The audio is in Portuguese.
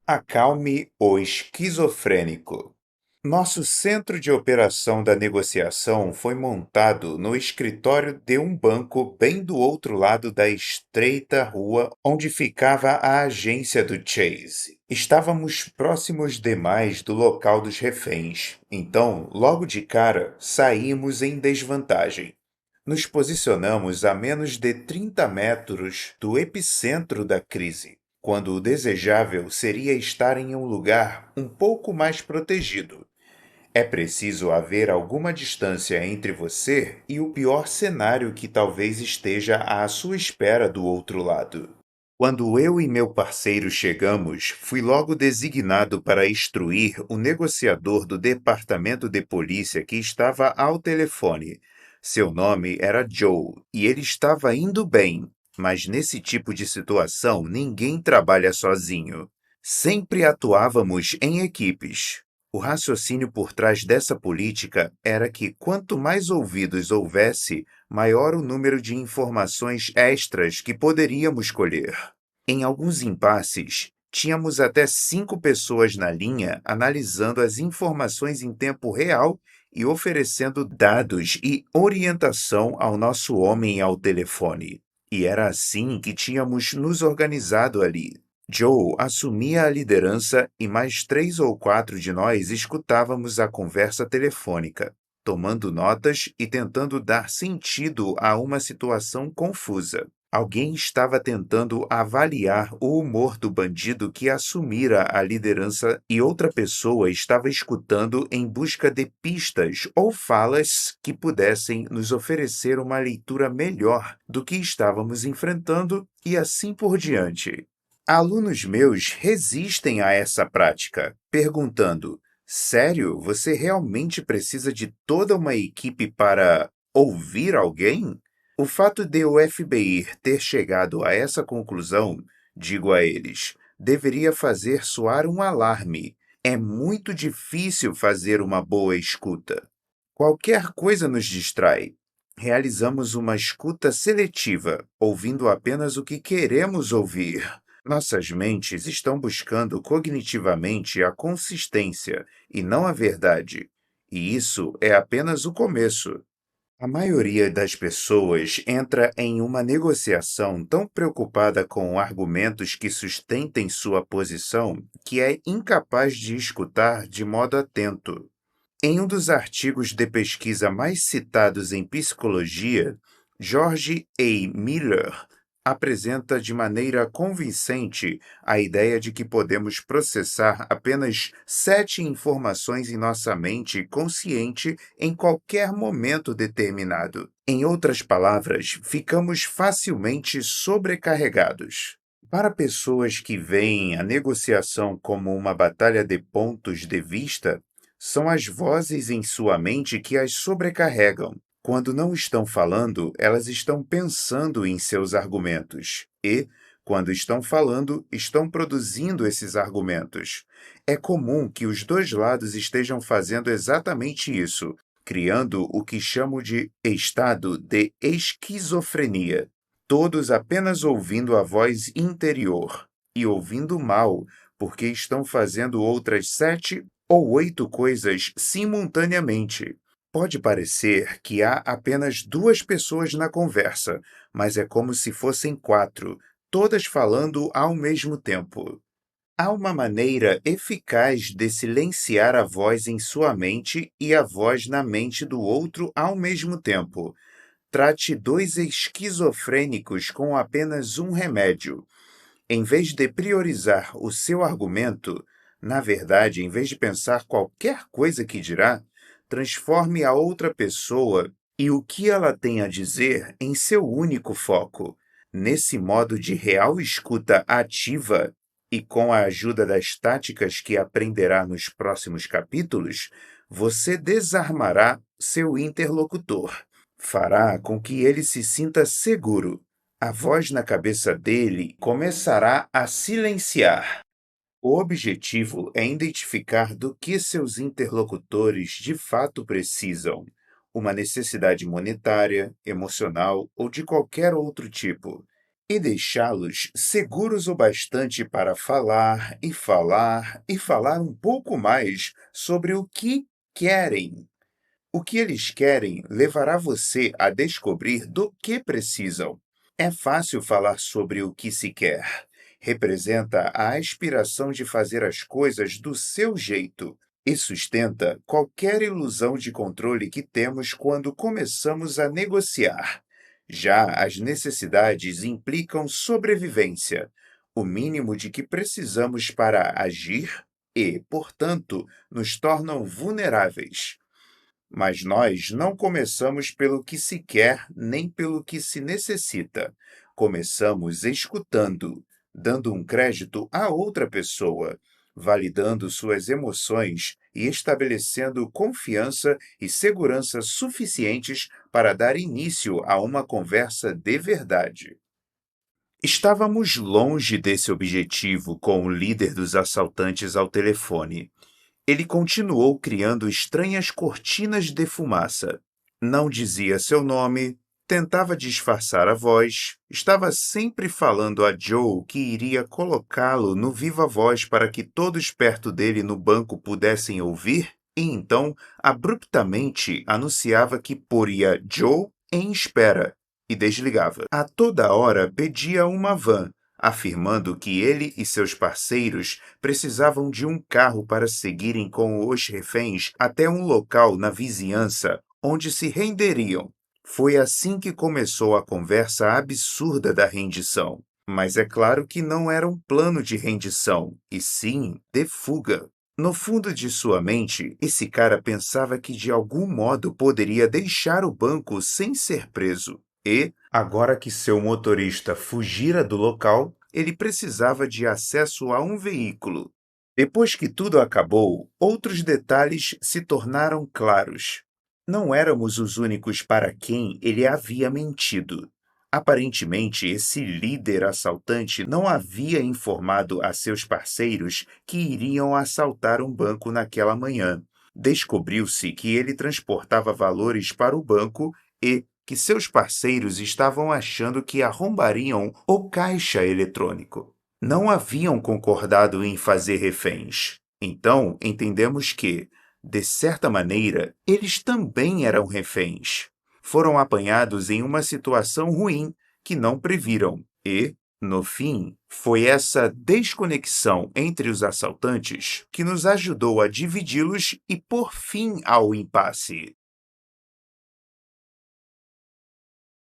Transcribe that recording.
Acalme o esquizofrênico. Nosso centro de operação da negociação foi montado no escritório de um banco bem do outro lado da estreita rua onde ficava a agência do Chase. Estávamos próximos demais do local dos reféns, então, logo de cara, saímos em desvantagem. Nos posicionamos a menos de 30 metros do epicentro da crise, quando o desejável seria estar em um lugar um pouco mais protegido. É preciso haver alguma distância entre você e o pior cenário que talvez esteja à sua espera do outro lado. Quando eu e meu parceiro chegamos, fui logo designado para instruir o negociador do departamento de polícia que estava ao telefone. Seu nome era Joe e ele estava indo bem, mas nesse tipo de situação ninguém trabalha sozinho. Sempre atuávamos em equipes. O raciocínio por trás dessa política era que quanto mais ouvidos houvesse, maior o número de informações extras que poderíamos colher. Em alguns impasses, tínhamos até 5 pessoas na linha analisando as informações em tempo real e oferecendo dados e orientação ao nosso homem ao telefone. E era assim que tínhamos nos organizado ali. Joe assumia a liderança e mais 3 ou 4 de nós escutávamos a conversa telefônica, tomando notas e tentando dar sentido a uma situação confusa. Alguém estava tentando avaliar o humor do bandido que assumira a liderança e outra pessoa estava escutando em busca de pistas ou falas que pudessem nos oferecer uma leitura melhor do que estávamos enfrentando e assim por diante. Alunos meus resistem a essa prática, perguntando: sério, você realmente precisa de toda uma equipe para ouvir alguém? O fato de o FBI ter chegado a essa conclusão, digo a eles, deveria fazer soar um alarme. É muito difícil fazer uma boa escuta. Qualquer coisa nos distrai. Realizamos uma escuta seletiva, ouvindo apenas o que queremos ouvir. Nossas mentes estão buscando cognitivamente a consistência e não a verdade. E isso é apenas o começo. A maioria das pessoas entra em uma negociação tão preocupada com argumentos que sustentem sua posição que é incapaz de escutar de modo atento. Em um dos artigos de pesquisa mais citados em psicologia, George A. Miller apresenta de maneira convincente a ideia de que podemos processar apenas 7 informações em nossa mente consciente em qualquer momento determinado. Em outras palavras, ficamos facilmente sobrecarregados. Para pessoas que veem a negociação como uma batalha de pontos de vista, são as vozes em sua mente que as sobrecarregam. Quando não estão falando, elas estão pensando em seus argumentos. E, quando estão falando, estão produzindo esses argumentos. É comum que os dois lados estejam fazendo exatamente isso, criando o que chamo de estado de esquizofrenia. Todos apenas ouvindo a voz interior e ouvindo mal, porque estão fazendo outras 7 ou 8 coisas simultaneamente. Pode parecer que há apenas 2 pessoas na conversa, mas é como se fossem 4, todas falando ao mesmo tempo. Há uma maneira eficaz de silenciar a voz em sua mente e a voz na mente do outro ao mesmo tempo. Trate 2 esquizofrênicos com apenas um remédio. Em vez de priorizar o seu argumento, na verdade, em vez de pensar qualquer coisa que dirá, transforme a outra pessoa e o que ela tem a dizer em seu único foco. Nesse modo de real escuta ativa e com a ajuda das táticas que aprenderá nos próximos capítulos, você desarmará seu interlocutor. Fará com que ele se sinta seguro. A voz na cabeça dele começará a silenciar. O objetivo é identificar do que seus interlocutores de fato precisam, uma necessidade monetária, emocional ou de qualquer outro tipo. e deixá-los seguros o bastante para falar e falar e falar um pouco mais sobre o que querem. O que eles querem levará você a descobrir do que precisam. É fácil falar sobre o que se quer. Representa a aspiração de fazer as coisas do seu jeito e sustenta qualquer ilusão de controle que temos quando começamos a negociar. Já as necessidades implicam sobrevivência, o mínimo de que precisamos para agir e, portanto, nos tornam vulneráveis. Mas nós não começamos pelo que se quer nem pelo que se necessita. Começamos escutando, dando um crédito a outra pessoa, validando suas emoções e estabelecendo confiança e segurança suficientes para dar início a uma conversa de verdade. Estávamos longe desse objetivo com o líder dos assaltantes ao telefone. Ele continuou criando estranhas cortinas de fumaça. Não dizia seu nome, tentava disfarçar a voz, estava sempre falando a Joe que iria colocá-lo no viva-voz para que todos perto dele no banco pudessem ouvir, e então, abruptamente, anunciava que poria Joe em espera e desligava. A toda hora pedia uma van, afirmando que ele e seus parceiros precisavam de um carro para seguirem com os reféns até um local na vizinhança onde se renderiam. Foi assim que começou a conversa absurda da rendição. Mas é claro que não era um plano de rendição, e sim de fuga. No fundo de sua mente, esse cara pensava que de algum modo poderia deixar o banco sem ser preso. E, agora que seu motorista fugira do local, ele precisava de acesso a um veículo. Depois que tudo acabou, outros detalhes se tornaram claros. Não éramos os únicos para quem ele havia mentido. Aparentemente, esse líder assaltante não havia informado a seus parceiros que iriam assaltar um banco naquela manhã. Descobriu-se que ele transportava valores para o banco e que seus parceiros estavam achando que arrombariam o caixa eletrônico. Não haviam concordado em fazer reféns. Então, entendemos que, de certa maneira, eles também eram reféns. Foram apanhados em uma situação ruim que não previram e, no fim, foi essa desconexão entre os assaltantes que nos ajudou a dividi-los e pôr fim ao impasse.